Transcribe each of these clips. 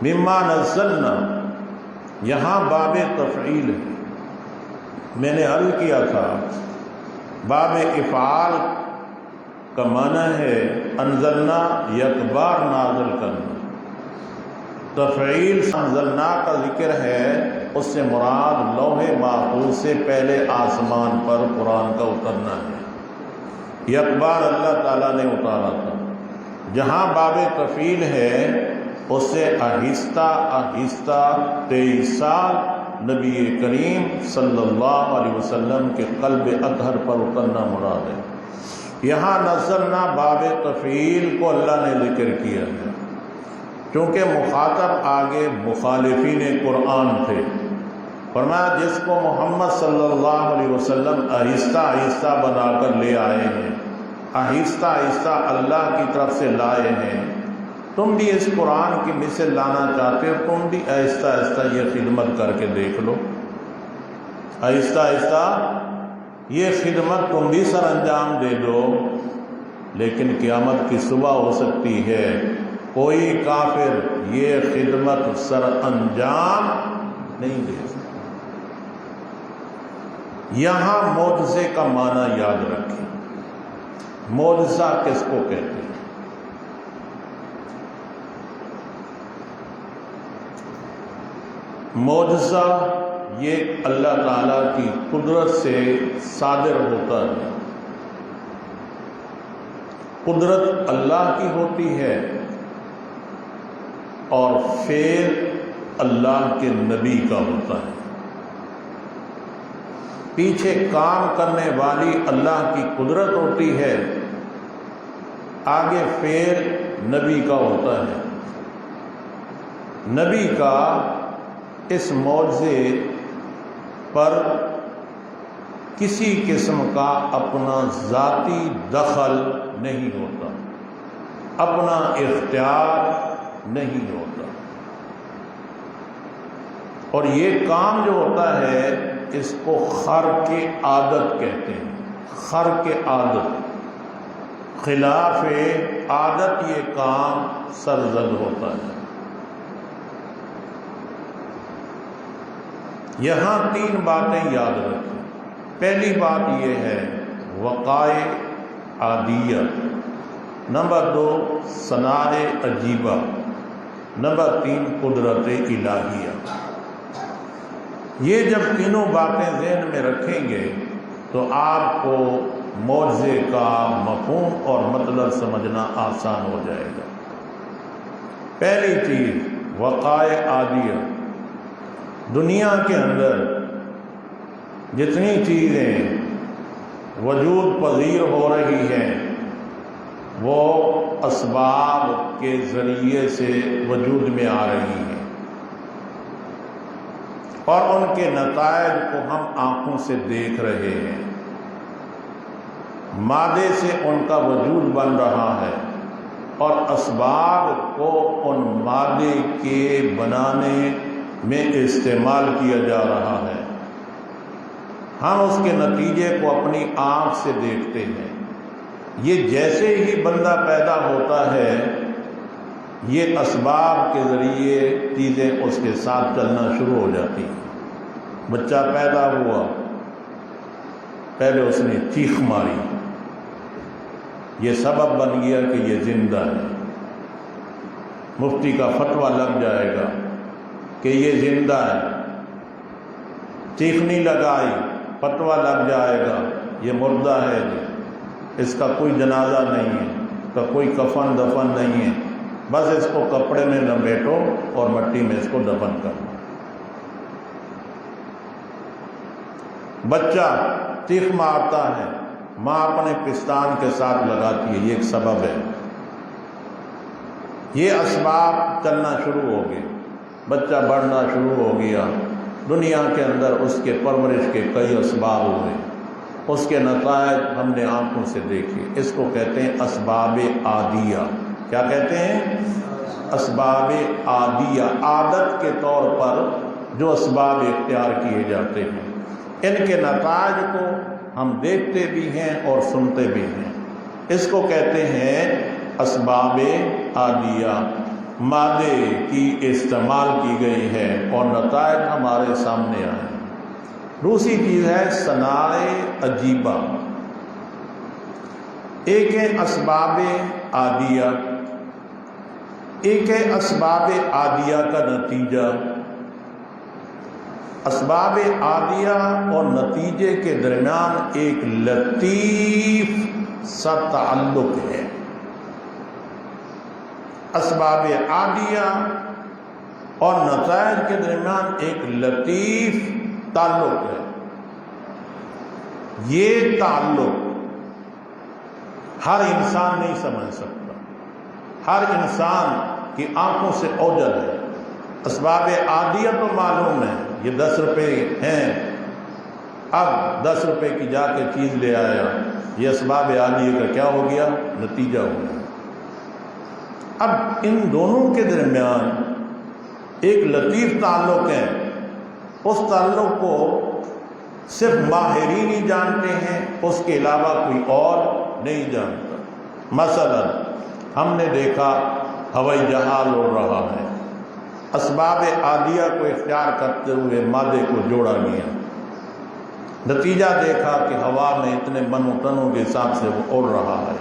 مما نزلنا، یہاں باب تفعیل ہے۔ میں نے عرض کیا تھا باب افعال کا معنی ہے انزلنا، یک بار نازل کرنا۔ تفعیل انزلنا کا ذکر ہے، اس سے مراد لوح محفوظ سے پہلے آسمان پر قرآن کا اترنا ہے۔ یک بار اللہ تعالیٰ نے اتارا تھا۔ جہاں باب تفعیل ہے اس سے آہستہ آہستہ 23 سال نبی کریم صلی اللہ علیہ وسلم کے قلب اطہر پر اترنا مراد ہے۔ یہاں نزلنا باب تفعیل کو اللہ نے ذکر کیا ہے، چونکہ مخاطب آگے مخالفین قرآن تھے۔ فرمایا جس کو محمد صلی اللہ علیہ وسلم آہستہ آہستہ بنا کر لے آئے ہیں، آہستہ آہستہ اللہ کی طرف سے لائے ہیں، تم بھی اس قرآن کی مثل لانا چاہتے ہو، تم بھی آہستہ آہستہ یہ خدمت کر کے دیکھ لو۔ آہستہ آہستہ یہ خدمت تم بھی سر انجام دے دو، لیکن قیامت کی صبح ہو سکتی ہے کوئی کافر یہ خدمت سر انجام نہیں دے سکتا۔ یہاں معجزے کا معنی یاد رکھیں۔ معجزہ کس کو کہتے ہیں؟ معجزہ یہ اللہ تعالیٰ کی قدرت سے صادر ہوتا ہے۔ قدرت اللہ کی ہوتی ہے اور فعل اللہ کے نبی کا ہوتا ہے۔ پیچھے کام کرنے والی اللہ کی قدرت ہوتی ہے، آگے فعل نبی کا ہوتا ہے۔ نبی کا اس معجزے پر کسی قسم کا اپنا ذاتی دخل نہیں ہوتا، اپنا اختیار نہیں ہوتا، اور یہ کام جو ہوتا ہے اس کو خرق عادت کہتے ہیں۔ خرق عادت، خلاف عادت یہ کام سرزد ہوتا ہے۔ یہاں 3 باتیں یاد رکھیں۔ پہلی بات یہ ہے وقائع عادیہ، نمبر 2 صناع عجیبہ، نمبر 3 قدرت الہیہ۔ یہ جب تینوں باتیں ذہن میں رکھیں گے تو آپ کو معجزے کا مفہوم اور مطلب سمجھنا آسان ہو جائے گا۔ پہلی چیز وقائع عادیہ، دنیا کے اندر جتنی چیزیں وجود پذیر ہو رہی ہیں وہ اسباب کے ذریعے سے وجود میں آ رہی ہیں، اور ان کے نتائج کو ہم آنکھوں سے دیکھ رہے ہیں۔ مادے سے ان کا وجود بن رہا ہے اور اسباب کو ان مادے کے بنانے میں استعمال کیا جا رہا ہے۔ ہم اس کے نتیجے کو اپنی آنکھ سے دیکھتے ہیں۔ یہ جیسے ہی بندہ پیدا ہوتا ہے یہ اسباب کے ذریعے چیزیں اس کے ساتھ چلنا شروع ہو جاتی ہیں۔ بچہ پیدا ہوا، پہلے اس نے چیخ ماری، یہ سبب بن گیا کہ یہ زندہ ہے۔ مفتی کا فتویٰ لگ جائے گا کہ یہ زندہ ہے، چیخنی لگائی، فتویٰ لگ جائے گا یہ مردہ ہے، اس کا کوئی جنازہ نہیں ہے، اس کا کوئی کفن دفن نہیں ہے، بس اس کو کپڑے میں لپیٹو اور مٹی میں اس کو دفن کرو۔ بچہ چیخ مارتا ہے، ماں اپنے پستان کے ساتھ لگاتی ہے، یہ ایک سبب ہے۔ یہ اسباب چلنا شروع ہو گئے، بچہ بڑھنا شروع ہو گیا، دنیا کے اندر اس کے پرورش کے کئی اسباب ہوئے، اس کے نتائج ہم نے آنکھوں سے دیکھے۔ اس کو کہتے ہیں اسباب عادیہ۔ کیا کہتے ہیں؟ اسباب عادیہ، عادت کے طور پر جو اسباب اختیار کیے جاتے ہیں، ان کے نتائج کو ہم دیکھتے بھی ہیں اور سنتے بھی ہیں۔ اس کو کہتے ہیں اسباب عادیہ۔ مادے کی استعمال کی گئی ہے اور نتائج ہمارے سامنے آئے۔ دوسری چیز ہے صنائع عجیبہ۔ ایک ہے اسباب عادیہ، ایک ہے اسباب عادیہ کا نتیجہ۔ اسباب عادیہ اور نتیجے کے درمیان ایک لطیف سا تعلق ہے۔ اسباب عادیہ اور نتائج کے درمیان ایک لطیف تعلق ہے۔ یہ تعلق ہر انسان نہیں سمجھ سکتا، ہر انسان کی آنکھوں سے اوجھل ہے۔ اسباب عادیہ تو معلوم ہے، یہ 10 روپے ہیں، اب 10 روپے کی جا کے چیز لے آیا، یہ اسباب عادیہ کا کیا ہو گیا؟ نتیجہ ہو گیا۔ اب ان دونوں کے درمیان ایک لطیف تعلق ہے، اس تعلق کو صرف ماہرین ہی جانتے ہیں، اس کے علاوہ کوئی اور نہیں جانتا۔ مثلا ہم نے دیکھا ہوائی جہاز اڑ رہا ہے، اسباب عادیہ کو اختیار کرتے ہوئے مادے کو جوڑا گیا، نتیجہ دیکھا کہ ہوا میں اتنے من و تنوں کے حساب سے وہ اڑ رہا ہے۔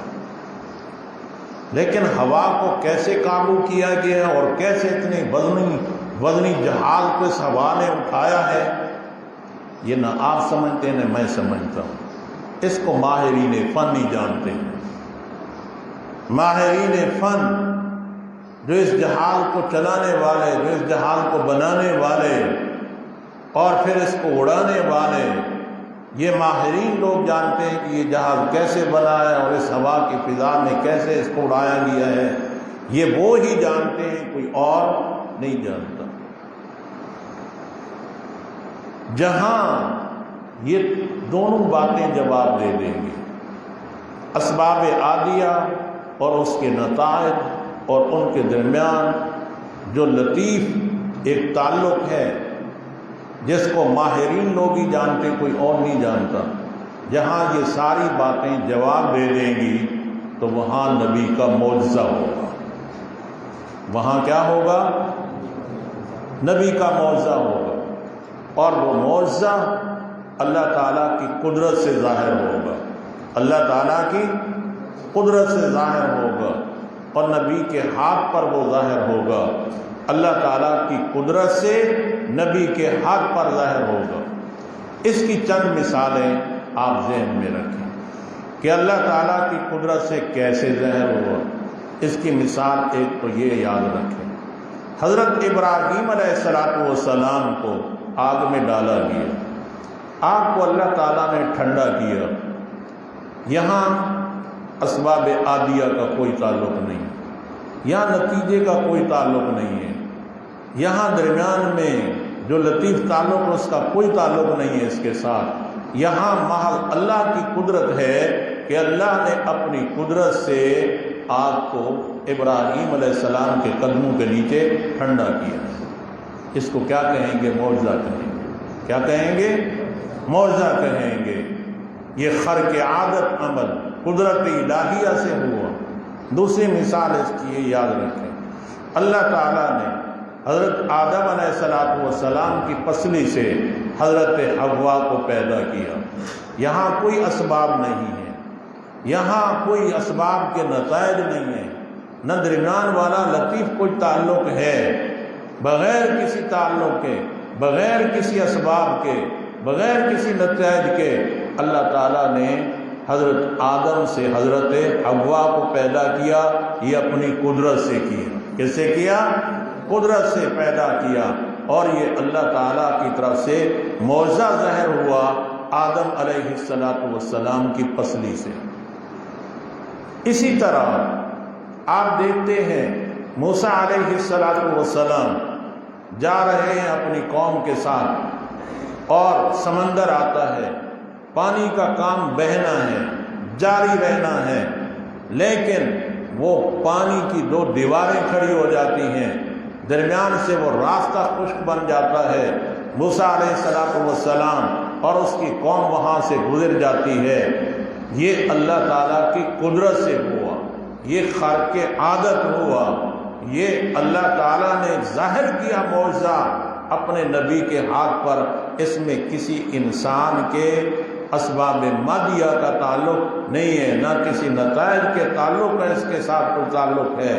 لیکن ہوا کو کیسے قابو کیا گیا اور کیسے اتنے وزنی جہاز کو اس ہوا نے اٹھایا ہے، یہ نہ آپ سمجھتے ہیں نہ میں سمجھتا ہوں۔ اس کو ماہرین فن ہی جانتے ہیں۔ ماہرین فن جو اس جہاز کو چلانے والے، جو اس جہاز کو بنانے والے اور پھر اس کو اڑانے والے، یہ ماہرین لوگ جانتے ہیں کہ یہ جہاز کیسے بنا ہے اور اس ہوا کی فضا میں کیسے اس کو اڑایا گیا ہے۔ یہ وہ ہی جانتے ہیں، کوئی اور نہیں جانتا۔ جہاں یہ دونوں باتیں جواب دے دیں گے، اسباب عادیہ اور اس کے نتائج اور ان کے درمیان جو لطیف ایک تعلق ہے جس کو ماہرین لوگ ہی جانتے، کوئی اور نہیں جانتا، جہاں یہ ساری باتیں جواب دے دیں گی تو وہاں نبی کا معجزہ ہوگا۔ وہاں کیا ہوگا؟ نبی کا معجزہ ہوگا، اور وہ معجزہ اللہ تعالیٰ کی قدرت سے ظاہر ہوگا، اللہ تعالیٰ کی قدرت سے ظاہر ہوگا، اور نبی کے ہاتھ پر وہ ظاہر ہوگا۔ اللہ تعالیٰ کی قدرت سے نبی کے ہاتھ پر ظاہر ہوگا۔ اس کی چند مثالیں آپ ذہن میں رکھیں کہ اللہ تعالیٰ کی قدرت سے کیسے ظاہر ہوا۔ اس کی مثال ایک تو یہ یاد رکھیں، حضرت ابراہیم علیہ السلام کو آگ میں ڈالا گیا، آگ کو اللہ تعالیٰ نے ٹھنڈا کیا۔ یہاں اسباب عادیہ کا کوئی تعلق نہیں، یہاں نتیجے کا کوئی تعلق نہیں ہے، یہاں درمیان میں جو لطیف تعلق ہے اس کا کوئی تعلق نہیں ہے اس کے ساتھ۔ یہاں محض اللہ کی قدرت ہے کہ اللہ نے اپنی قدرت سے آگ کو ابراہیم علیہ السلام کے قدموں کے نیچے ٹھنڈا کیا۔ اس کو کیا کہیں گے؟ معجزہ کہیں گے۔ کیا کہیں گے؟ معجزہ کہیں گے۔ یہ خرق عادت عمل قدرت الہیہ سے ہوا۔ دوسری مثال اس کی یہ یاد رکھیں، اللہ تعالیٰ نے حضرت آدم علیہ السلام کی پسلی سے حضرت حوا کو پیدا کیا۔ یہاں کوئی اسباب نہیں ہے، یہاں کوئی اسباب کے نتائج نہیں ہیں، نہ درمیان والا لطیف کوئی تعلق ہے۔ بغیر کسی تعلق کے، بغیر کسی اسباب کے، بغیر کسی نتائج کے اللہ تعالیٰ نے حضرت آدم سے حضرت حوا کو پیدا کیا۔ یہ اپنی قدرت سے کیا۔ کس سے کیا؟ قدرت سے پیدا کیا، اور یہ اللہ تعالیٰ کی طرف سے معجزہ ظاہر ہوا آدم علیہ السلام کی پسلی سے۔ اسی طرح آپ دیکھتے ہیں موسیٰ علیہ السلام جا رہے ہیں اپنی قوم کے ساتھ، اور سمندر آتا ہے، پانی کا کام بہنا ہے، جاری رہنا ہے، لیکن وہ پانی کی 2 دیواریں کھڑی ہو جاتی ہیں، درمیان سے وہ راستہ خشک بن جاتا ہے۔ موسیٰ علیہ السلام اور اس کی قوم وہاں سے گزر جاتی ہے۔ یہ اللہ تعالیٰ کی قدرت سے ہوا، یہ خارق عادت ہوا، یہ اللہ تعالیٰ نے ظاہر کیا معجزہ اپنے نبی کے ہاتھ پر، اس میں کسی انسان کے اسباب مادیہ کا تعلق نہیں ہے، نہ کسی نتائج کے تعلق ہے، اس کے ساتھ کوئی تعلق ہے۔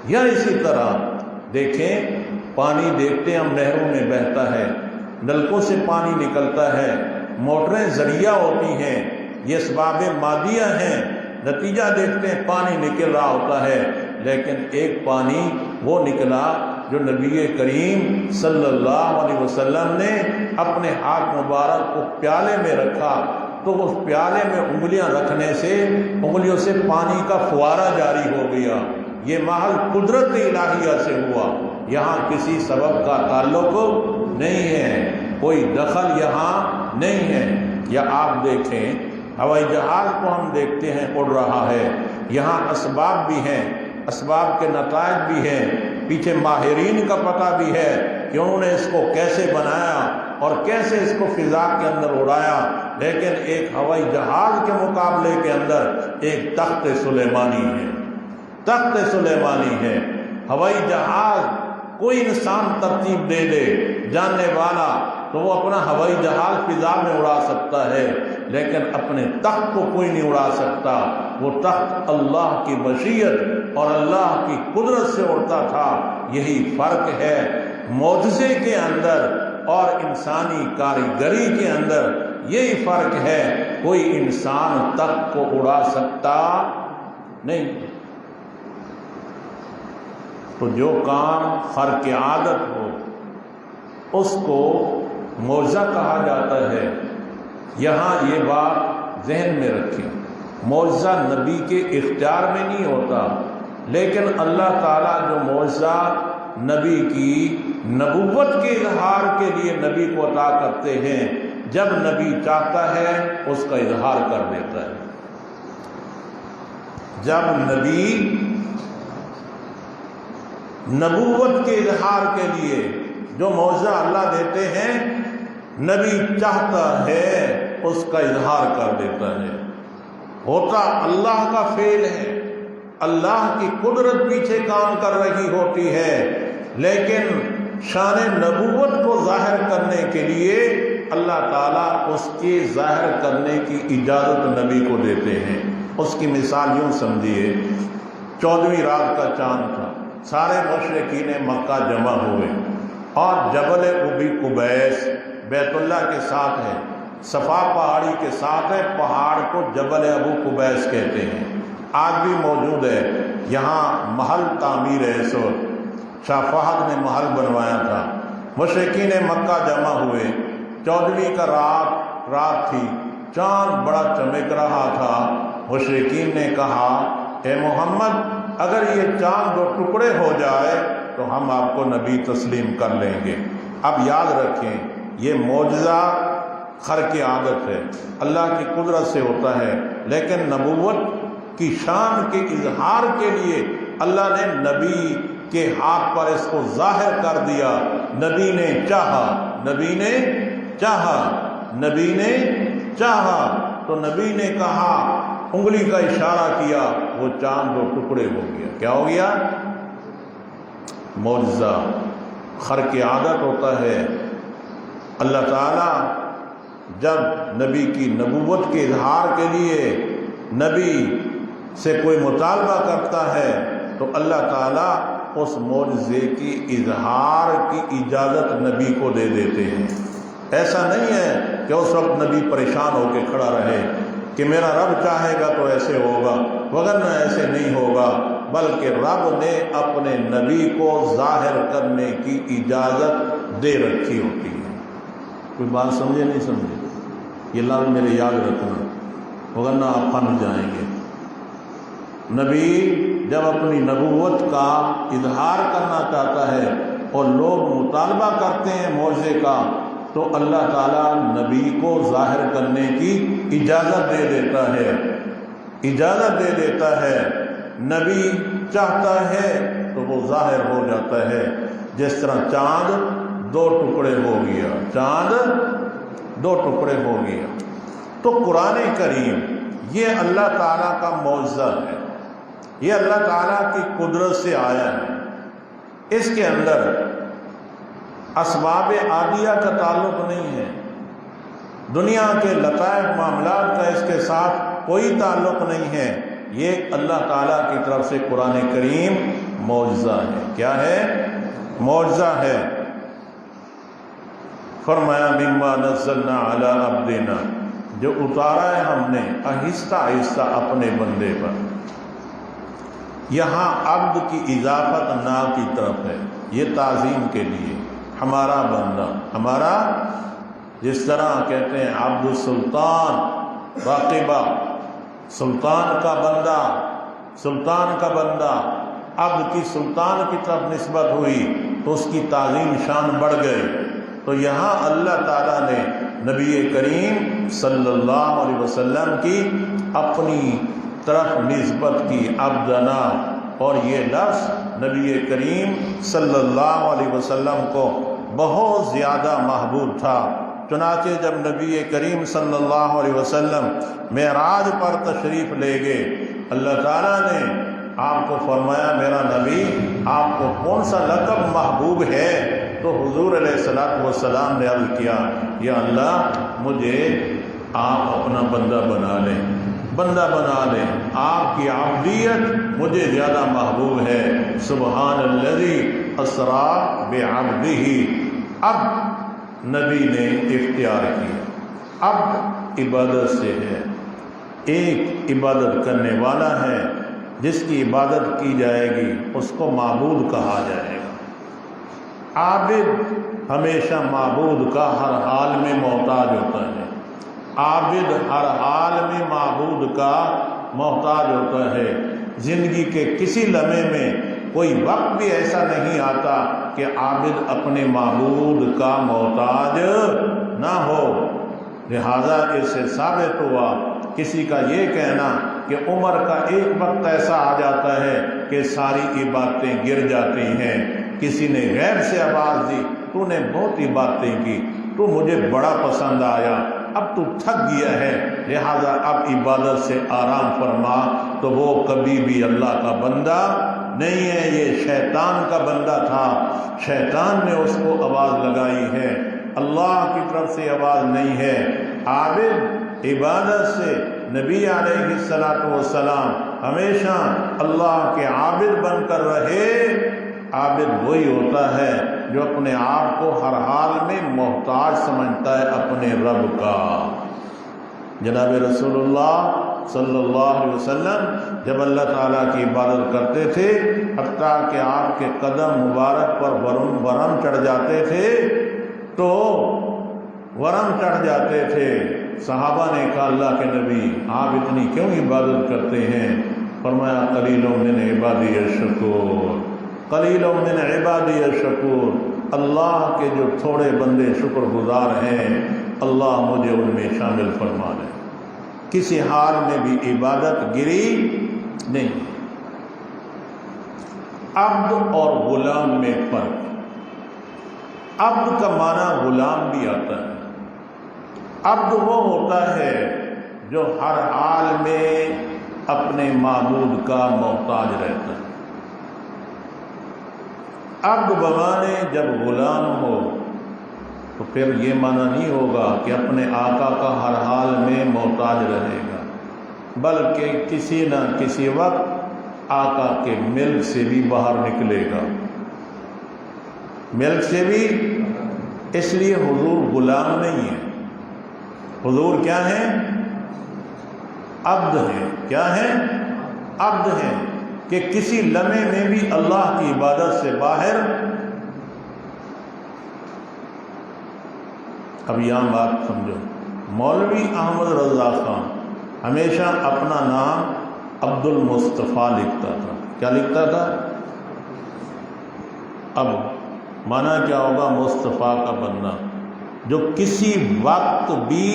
یا اسی طرح دیکھیں، پانی دیکھتے ہیں ہم، نہروں میں بہتا ہے، نلکوں سے پانی نکلتا ہے، موٹریں ذریعہ ہوتی ہیں، یہ اسباب مادیہ ہیں، نتیجہ دیکھتے ہیں پانی نکل رہا ہوتا ہے، لیکن ایک پانی وہ نکلا جو نبی کریم صلی اللہ علیہ وسلم نے اپنے ہاتھ مبارک کو پیالے میں رکھا تو اس پیالے میں انگلیاں رکھنے سے انگلیوں سے پانی کا فوارہ جاری ہو گیا۔ یہ محض قدرت الہیہ سے ہوا، یہاں کسی سبب کا تعلق نہیں ہے، کوئی دخل یہاں نہیں ہے۔ یا آپ دیکھیں، ہوائی جہاز کو ہم دیکھتے ہیں اڑ رہا ہے، یہاں اسباب بھی ہیں، اسباب کے نتائج بھی ہیں، پیچھے ماہرین کا پتہ بھی ہے کہ انہوں نے اس کو کیسے بنایا اور کیسے اس کو فضا کے اندر اڑایا، لیکن ایک ہوائی جہاز کے مقابلے کے اندر ایک تخت سلیمانی ہے، تخت سلیمانی ہے۔ ہوائی جہاز کوئی انسان ترتیب دے دے جاننے والا تو وہ اپنا ہوائی جہاز فضا میں اڑا سکتا ہے، لیکن اپنے تخت کو کوئی نہیں اڑا سکتا۔ وہ تخت اللہ کی مشیت اور اللہ کی قدرت سے اڑتا تھا۔ یہی فرق ہے معجزے کے اندر اور انسانی کاریگری کے اندر، یہی فرق ہے۔ کوئی انسان تخت کو اڑا سکتا نہیں۔ تو جو کام خرق عادت ہو اس کو معجزہ کہا جاتا ہے۔ یہاں یہ بات ذہن میں رکھیں، معجزہ نبی کے اختیار میں نہیں ہوتا، لیکن اللہ تعالیٰ جو معجزہ نبی کی نبوت کے اظہار کے لیے نبی کو عطا کرتے ہیں، جب نبی چاہتا ہے اس کا اظہار کر دیتا ہے۔ جب نبی نبوت کے اظہار کے لیے جو معجزہ اللہ دیتے ہیں، نبی چاہتا ہے اس کا اظہار کر دیتا ہے۔ ہوتا اللہ کا فعل ہے، اللہ کی قدرت پیچھے کام کر رہی ہوتی ہے، لیکن شان نبوت کو ظاہر کرنے کے لیے اللہ تعالیٰ اس کے ظاہر کرنے کی اجازت نبی کو دیتے ہیں۔ اس کی مثال یوں سمجھیے، 14ویں رات کا چاند تھا، سارے مشرکین مکہ جمع ہوئے اور جبل ابی قبیس بیت اللہ کے ساتھ ہے، صفا پہاڑی کے ساتھ ہے، پہاڑ کو جبل ابو قبیس کہتے ہیں، آج بھی موجود ہے۔ یہاں محل تعمیر ہے، اس وقت شاہ فہد نے محل بنوایا تھا۔ مشرکین مکہ جمع ہوئے، 14ویں کا رات تھی، چاند بڑا چمک رہا تھا۔ مشرکین نے کہا، اے محمد، اگر یہ چاند 2 ٹکڑے ہو جائے تو ہم آپ کو نبی تسلیم کر لیں گے۔ اب یاد رکھیں، یہ معجزہ خرق عادت ہے، اللہ کی قدرت سے ہوتا ہے، لیکن نبوت کی شان کے اظہار کے لیے اللہ نے نبی کے ہاتھ پر اس کو ظاہر کر دیا۔ نبی نے چاہا، نبی نے چاہا، نبی نے چاہا، تو نبی نے کہا، انگلی کا اشارہ کیا، وہ چاند 2 ٹکڑے ہو گیا۔ کیا ہو گیا؟ معجزہ خرق عادت ہوتا ہے۔ اللہ تعالیٰ جب نبی کی نبوت کے اظہار کے لیے نبی سے کوئی مطالبہ کرتا ہے تو اللہ تعالیٰ اس معجزے کی اظہار کی اجازت نبی کو دے دیتے ہیں۔ ایسا نہیں ہے کہ اس وقت نبی پریشان ہو کے کھڑا رہے کہ میرا رب چاہے گا تو ایسے ہوگا، وگرنہ ایسے نہیں ہوگا، بلکہ رب نے اپنے نبی کو ظاہر کرنے کی اجازت دے رکھی ہوتی ہے۔ کوئی بات سمجھے نہیں سمجھے؟ یہ لفظ میرے یاد رکھنا، وگرنہ آپ پھنس جائیں گے۔ نبی جب اپنی نبوت کا اظہار کرنا چاہتا ہے اور لوگ مطالبہ کرتے ہیں معجزے کا، تو اللہ تعالیٰ نبی کو ظاہر کرنے کی اجازت دے دیتا ہے، اجازت دے دیتا ہے۔ نبی چاہتا ہے تو وہ ظاہر ہو جاتا ہے، جس طرح چاند 2 ٹکڑے ہو گیا، چاند 2 ٹکڑے ہو گیا۔ تو قرآن کریم یہ اللہ تعالیٰ کا معجزہ ہے، یہ اللہ تعالیٰ کی قدرت سے آیا ہے۔ اس کے اندر اسباب عادیہ کا تعلق نہیں ہے، دنیا کے لطائف معاملات کا اس کے ساتھ کوئی تعلق نہیں ہے۔ یہ اللہ تعالیٰ کی طرف سے قرآن کریم معجزہ ہے۔ کیا ہے؟ معجزہ ہے۔ فرمایا مما نزلنا علی عبدنا، جو اتارا ہے ہم نے آہستہ آہستہ اپنے بندے پر۔ یہاں عبد کی اضافت نا کی طرف ہے، یہ تعظیم کے لیے، ہمارا بندہ، ہمارا، جس طرح کہتے ہیں عبد السلطان راقبہ، سلطان کا بندہ، سلطان کا بندہ، عبد کی سلطان کی طرف نسبت ہوئی تو اس کی تعظیم شان بڑھ گئے۔ تو یہاں اللہ تعالیٰ نے نبی کریم صلی اللہ علیہ وسلم کی اپنی طرف نسبت کی عبدنا، اور یہ لفظ نبی کریم صلی اللہ علیہ وسلم کو بہت زیادہ محبوب تھا۔ چنانچہ جب نبی کریم صلی اللہ علیہ وسلم معراج پر تشریف لے گئے، اللہ تعالیٰ نے آپ کو فرمایا میرا نبی آپ کو کون سا لقب محبوب ہے؟ تو حضور علیہ السلام نے عرض کیا یا اللہ مجھے آپ اپنا بندہ بنا لیں، بندہ بنا لیں، آپ کی عبدیت مجھے زیادہ محبوب ہے۔ سبحان الذی اسرا بعبدہ، اب نبی نے اختیار کیا، اب عبادت سے ہے، ایک عبادت کرنے والا ہے، جس کی عبادت کی جائے گی اس کو معبود کہا جائے گا۔ عابد ہمیشہ معبود کا ہر حال میں محتاج ہوتا ہے، عابد ہر حال میں معبود کا محتاج ہوتا ہے۔ زندگی کے کسی لمحے میں کوئی وقت بھی ایسا نہیں آتا کہ عابد اپنے معبود کا محتاج نہ ہو۔ لہذا اس سے ثابت ہوا کسی کا یہ کہنا کہ عمر کا ایک وقت ایسا آ جاتا ہے کہ ساری عبادتیں گر جاتی ہیں، کسی نے غیر سے آواز دی تو نے بہت عبادتیں کی، تو مجھے بڑا پسند آیا، اب تو تھک گیا ہے، لہذا اب عبادت سے آرام فرما، تو وہ کبھی بھی اللہ کا بندہ نہیں ہے، یہ شیطان کا بندہ تھا، شیطان نے اس کو آواز لگائی ہے، اللہ کی طرف سے آواز نہیں ہے۔ عابد عبادت سے، نبی علیہ السلام ہمیشہ اللہ کے عابد بن کر رہے۔ عابد وہی ہوتا ہے جو اپنے آپ کو ہر حال میں محتاج سمجھتا ہے اپنے رب کا۔ جناب رسول اللہ صلی اللہ علیہ وسلم جب اللہ تعالیٰ کی عبادت کرتے تھے، حتیٰ کہ آپ کے قدم مبارک پر ورم چڑھ جاتے تھے، تو ورم چڑھ جاتے تھے، صحابہ نے کہا اللہ کے نبی آپ اتنی کیوں عبادت کرتے ہیں؟ فرمایا قلیل من عبادی الشکور، قلیل من عبادی الشکور، اللہ کے جو تھوڑے بندے شکر گزار ہیں اللہ مجھے ان میں شامل فرما دے۔ کسی حال میں بھی عبادت گری نہیں۔ عبد اور غلام میں فرق، عبد کا معنی غلام بھی آتا ہے۔ عبد وہ ہوتا ہے جو ہر حال میں اپنے معبود کا محتاج رہتا ہے۔ عبد بمانے جب غلام ہو تو پھر یہ معنی نہیں ہوگا کہ اپنے آقا کا ہر حال میں محتاج رہے گا، بلکہ کسی نہ کسی وقت آقا کے ملک سے بھی باہر نکلے گا، ملک سے بھی۔ اس لیے حضور غلام نہیں ہے، حضور کیا ہے؟ عبد ہے۔ کیا ہے؟ عبد ہے، کہ کسی لمحے میں بھی اللہ کی عبادت سے باہر۔ اب یہاں بات سمجھو، مولوی احمد رضا خان ہمیشہ اپنا نام عبد المصطفیٰ لکھتا تھا۔ کیا لکھتا تھا؟ اب مانا کیا ہوگا؟ مصطفیٰ کا بندہ، جو کسی وقت بھی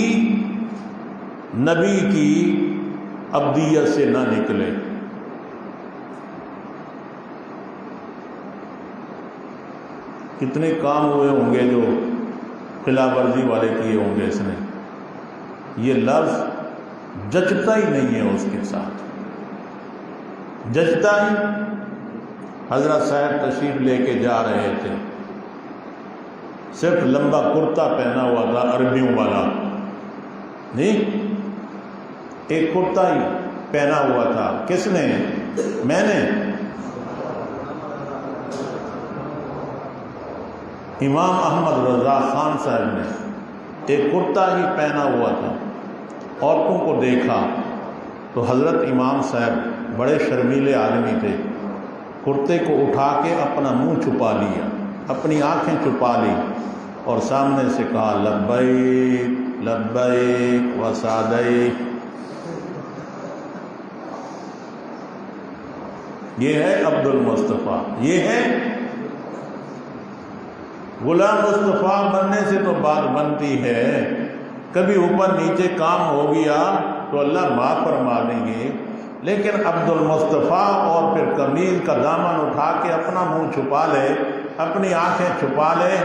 نبی کی عبدیت سے نہ نکلے۔ کتنے کام ہوئے ہوں گے جو خلاف ورزی والے کیے ہوں گے اس نے، یہ لفظ جچتا ہی نہیں ہے اس کے ساتھ، جچتا ہی حضرت صاحب تشریف لے کے جا رہے تھے، صرف لمبا کرتا پہنا ہوا تھا عربیوں والا، نہیں ایک کرتا ہی پہنا ہوا تھا۔ کس نے؟ میں نے۔ امام احمد رضا خان صاحب نے ایک کرتا ہی پہنا ہوا تھا، عورتوں کو دیکھا تو حضرت امام صاحب بڑے شرمیلے آدمی تھے، کرتے کو اٹھا کے اپنا منہ چھپا لیا، اپنی آنکھیں چھپا لی اور سامنے سے کہا لبیک لبیک و سعدیک۔ یہ ہے عبد المصطفیٰ، یہ ہے غلام مصطفیٰ۔ بننے سے تو بات بنتی ہے، کبھی اوپر نیچے کام ہو گیا تو اللہ معاف فرما دیں گے، لیکن عبد المصطفیٰ اور پھر قمیض کا دامن اٹھا کے اپنا منہ چھپا لے، اپنی آنکھیں چھپا لے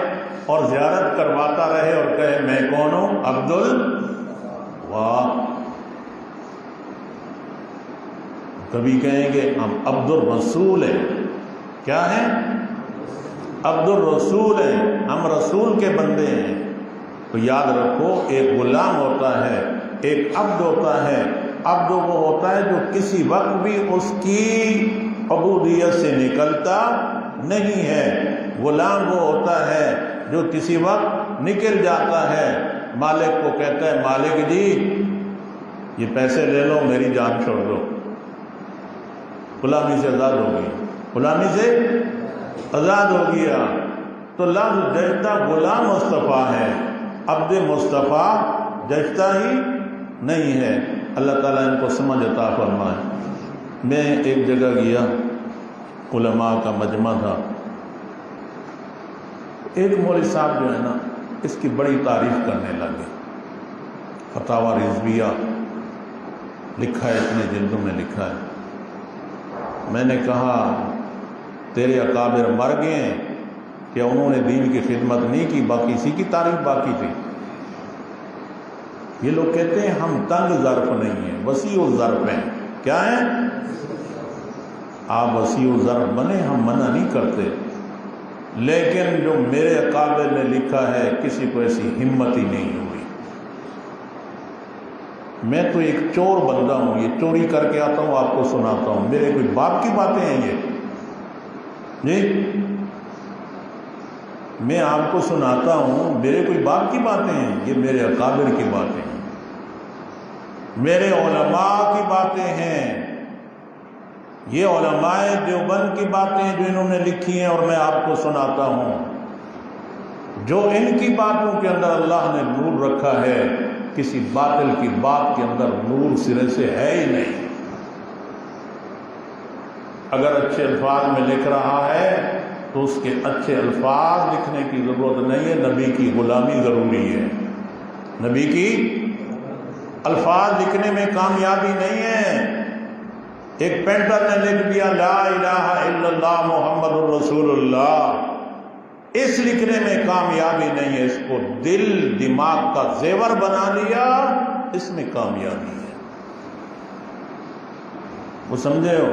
اور زیارت کرواتا رہے اور کہے میں کون ہوں؟ واہ، کبھی کہیں گے ہم عبد الرسول ہیں۔ کیا ہیں؟ عبد الرسول ہیں، ہم رسول کے بندے ہیں۔ تو یاد رکھو، ایک غلام ہوتا ہے، ایک عبد ہوتا ہے۔ عبد وہ ہوتا ہے جو کسی وقت بھی اس کی عبودیت سے نکلتا نہیں ہے، غلام وہ ہوتا ہے جو کسی وقت نکل جاتا ہے، مالک کو کہتا ہے مالک جی یہ پیسے لے لو، میری جان چھوڑ دو، غلامی سے آزاد ہو گیا، غلامی سے آزاد ہو گیا۔ تو لفظ جچتا غلام مصطفیٰ ہے، عبد مصطفیٰ جچتا ہی نہیں ہے۔ اللہ تعالیٰ ان کو سمجھ عطا فرمائے۔ میں ایک جگہ گیا، علماء کا مجمع تھا، ایک مولوی صاحب جو ہے نا اس کی بڑی تعریف کرنے لگے، فتاوی رضویہ لکھا ہے، اتنے جلدوں میں لکھا ہے۔ میں نے کہا تیرے اکابر مر گئے ہیں کہ انہوں نے دین کی خدمت نہیں کی، باقی اسی کی تعریف باقی تھی؟ یہ لوگ کہتے ہیں ہم تنگ ظرف نہیں ہیں، وسیع الظرف ہیں۔ کیا ہیں؟ آپ وسیع الظرف بنے، ہم منع نہیں کرتے، لیکن جو میرے اکابر نے لکھا ہے کسی کو ایسی ہمت ہی نہیں ہوئی۔ میں تو ایک چور بندہ ہوں، یہ چوری کر کے آتا ہوں، آپ کو سناتا ہوں، میرے کوئی باپ کی باتیں ہیں یہ؟ جی میں آپ کو سناتا ہوں، میرے کوئی باپ کی باتیں ہیں؟ یہ میرے اکابر کی باتیں ہیں، میرے علماء کی باتیں ہیں، یہ علماء دیوبند کی باتیں جو انہوں نے لکھی ہیں اور میں آپ کو سناتا ہوں۔ جو ان کی باتوں کے اندر اللہ نے نور رکھا ہے، کسی باطل کی بات کے اندر نور سرے سے ہے ہی نہیں۔ اگر اچھے الفاظ میں لکھ رہا ہے تو اس کے اچھے الفاظ لکھنے کی ضرورت نہیں ہے، نبی کی غلامی ضروری ہے۔ نبی کی الفاظ لکھنے میں کامیابی نہیں ہے۔ ایک پینٹر نے لکھ دیا لا الہ الا اللہ محمد الرسول اللہ، اس لکھنے میں کامیابی نہیں ہے، اس کو دل دماغ کا زیور بنا لیا، اس میں کامیابی ہے۔ وہ سمجھے ہو؟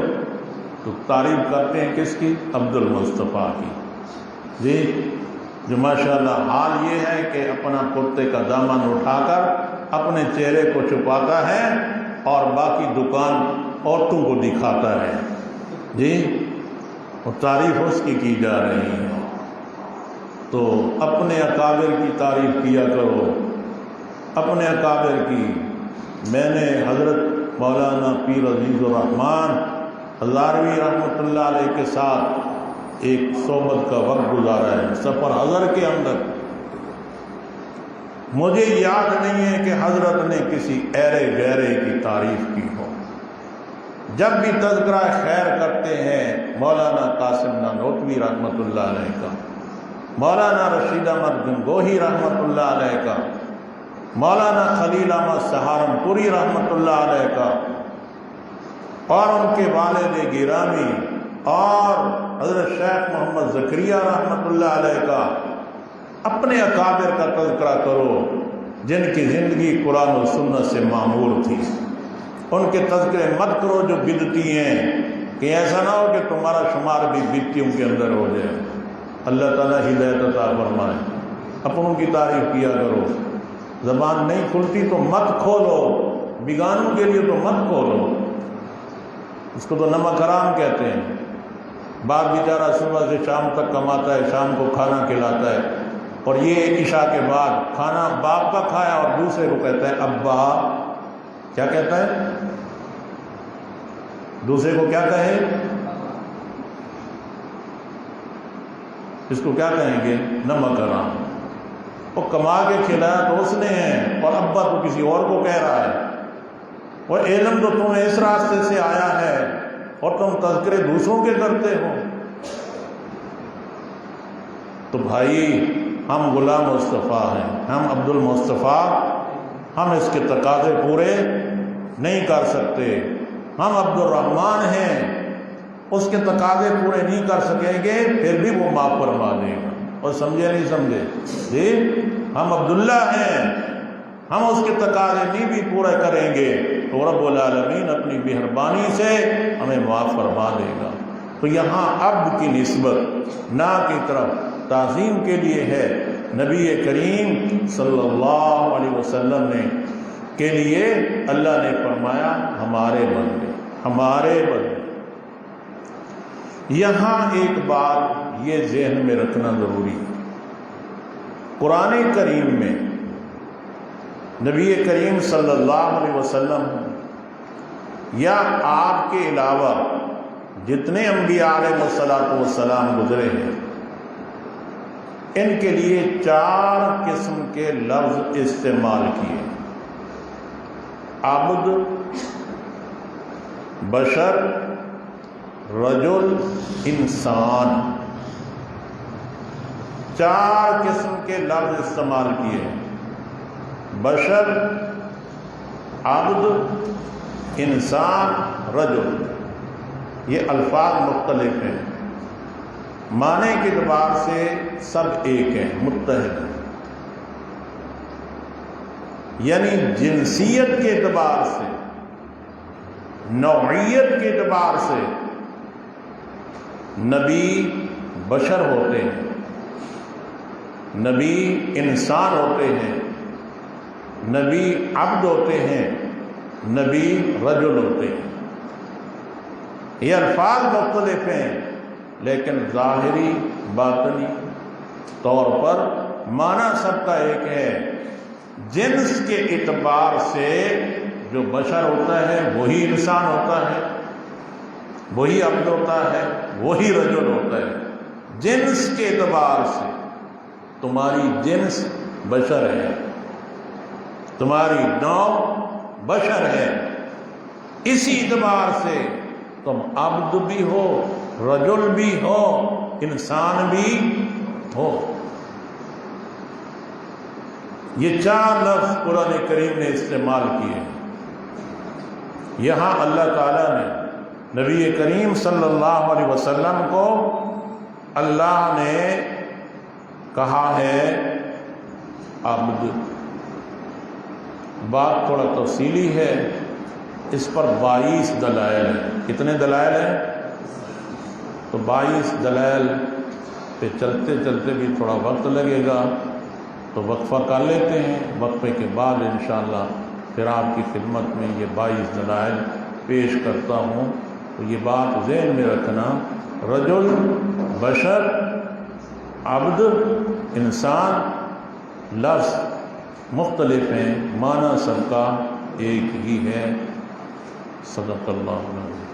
تو تعریف کرتے ہیں کس کی؟ عبد المصطفیٰ کی، جی جو ماشاءاللہ حال یہ ہے کہ اپنا کرتے کا دامن اٹھا کر اپنے چہرے کو چھپاتا ہے اور باقی دکان عورتوں کو دکھاتا ہے، جی اور تعریف اس کی جا رہی ہے۔ تو اپنے اکابر کی تعریف کیا کرو، اپنے اکابر کی۔ میں نے حضرت مولانا پیر عزیز الرحمن ہزاروی رحمۃ اللہ علیہ کے ساتھ ایک صحبت کا وقت گزارا ہے سفر حضر کے اندر۔ مجھے یاد نہیں ہے کہ حضرت نے کسی ایرے گہرے کی تعریف کی ہو۔ جب بھی تذکرہ خیر کرتے ہیں مولانا قاسم نانوتوی رحمۃ اللہ علیہ کا، مولانا رشید احمد گنگوہی رحمۃ اللہ علیہ کا، مولانا خلیل احمد سہارنپوری رحمۃ اللہ علیہ کا، اور ان کے والد گرامی اور حضرت شیخ محمد زکریا رحمۃ اللہ علیہ کا، اپنے اکابر کا تذکرہ کرو جن کی زندگی قرآن و سنت سے معمور تھی۔ ان کے تذکرے مت کرو جو بدعتی ہیں، کہ ایسا نہ ہو کہ تمہارا شمار بھی بتیوں کے اندر ہو جائے۔ اللہ تعالیٰ ہدایت عطا فرمائے۔ اپنوں کی تعریف کیا کرو، زبان نہیں کھلتی تو مت کھولو، بیگانوں کے لیے تو مت کھولو، اس کو تو نمک حرام کہتے ہیں۔ باپ بیچارہ صبح سے شام تک کماتا ہے، شام کو کھانا کھلاتا ہے، اور یہ عشاء کے بعد کھانا باپ کا کھایا اور دوسرے کو کہتا ہے ابا، کیا کہتا ہے؟ دوسرے کو کیا کہے؟ اس کو کیا کہیں گے؟ نمک حرام۔ وہ کما کے کھلایا تو اس نے ہے، اور ابا تو کسی اور کو کہہ رہا ہے۔ وہ علم تو تمہیں اس راستے سے آیا ہے اور تم تذکرے دوسروں کے کرتے ہو۔ تو بھائی ہم غلام مصطفیٰ ہیں، ہم عبد المصطفیٰ، ہم اس کے تقاضے پورے نہیں کر سکتے۔ ہم عبد الرحمن ہیں، اس کے تقاضے پورے نہیں کر سکیں گے، پھر بھی وہ معاف فرما دے گا۔ اور سمجھے نہیں سمجھے؟ جی ہم عبداللہ ہیں، ہم اس کے تقاضے نہیں بھی پورے کریں گے تو رب العالمین اپنی مہربانی سے ہمیں معاف فرما دے گا۔ تو یہاں عبد کی نسبت نا کی طرف تعظیم کے لیے ہے۔ نبی کریم صلی اللہ علیہ وسلم نے کے لیے اللہ نے فرمایا ہمارے بندے، ہمارے بندے۔ یہاں ایک بات یہ ذہن میں رکھنا ضروری ہے، قرآن کریم میں نبی کریم صلی اللہ علیہ وسلم یا آپ کے علاوہ جتنے انبیاء علیہ الصلوۃ والسلام گزرے ہیں، ان کے لیے 4 قسم کے لفظ استعمال کیے: عبد، بشر، رجل، انسان۔ 4 قسم کے لفظ استعمال کیے: بشر، عبد، انسان، رجل۔ یہ الفاظ مختلف ہیں، معنی کے اعتبار سے سب ایک ہیں، متحد ہیں، یعنی جنسیت کے اعتبار سے، نوعیت کے اعتبار سے نبی بشر ہوتے ہیں، نبی انسان ہوتے ہیں، نبی عبد ہوتے ہیں، نبی رجل ہوتے ہیں۔ یہ الفاظ مختلف ہیں لیکن ظاہری باطنی طور پر معنی سب کا ایک ہے۔ جنس کے اعتبار سے جو بشر ہوتا ہے وہی انسان ہوتا ہے، وہی عبد ہوتا ہے، وہی رجل ہوتا ہے۔ جنس کے اعتبار سے تمہاری جنس بشر ہے، تمہاری نوع بشر ہے، اسی اعتبار سے تم عبد بھی ہو، رجل بھی ہو، انسان بھی ہو۔ یہ 4 لفظ قرآن کریم نے استعمال کیے۔ یہاں اللہ تعالیٰ نے نبی کریم صلی اللہ علیہ وسلم کو اللہ نے کہا ہے عبد۔ بات تھوڑا تفصیلی ہے، اس پر 22 دلائل ہیں۔ کتنے دلائل ہیں؟ تو 22 دلائل پہ چلتے چلتے بھی تھوڑا وقت لگے گا، تو وقفہ کر لیتے ہیں، وقفے کے بعد انشاءاللہ پھر آپ کی خدمت میں یہ 22 دلائل پیش کرتا ہوں۔ تو یہ بات ذہن میں رکھنا، رجل، بشر، عبد، انسان لفظ مختلف ہیں، معنی سب کا ایک ہی ہے۔ صدق اللہ العظیم۔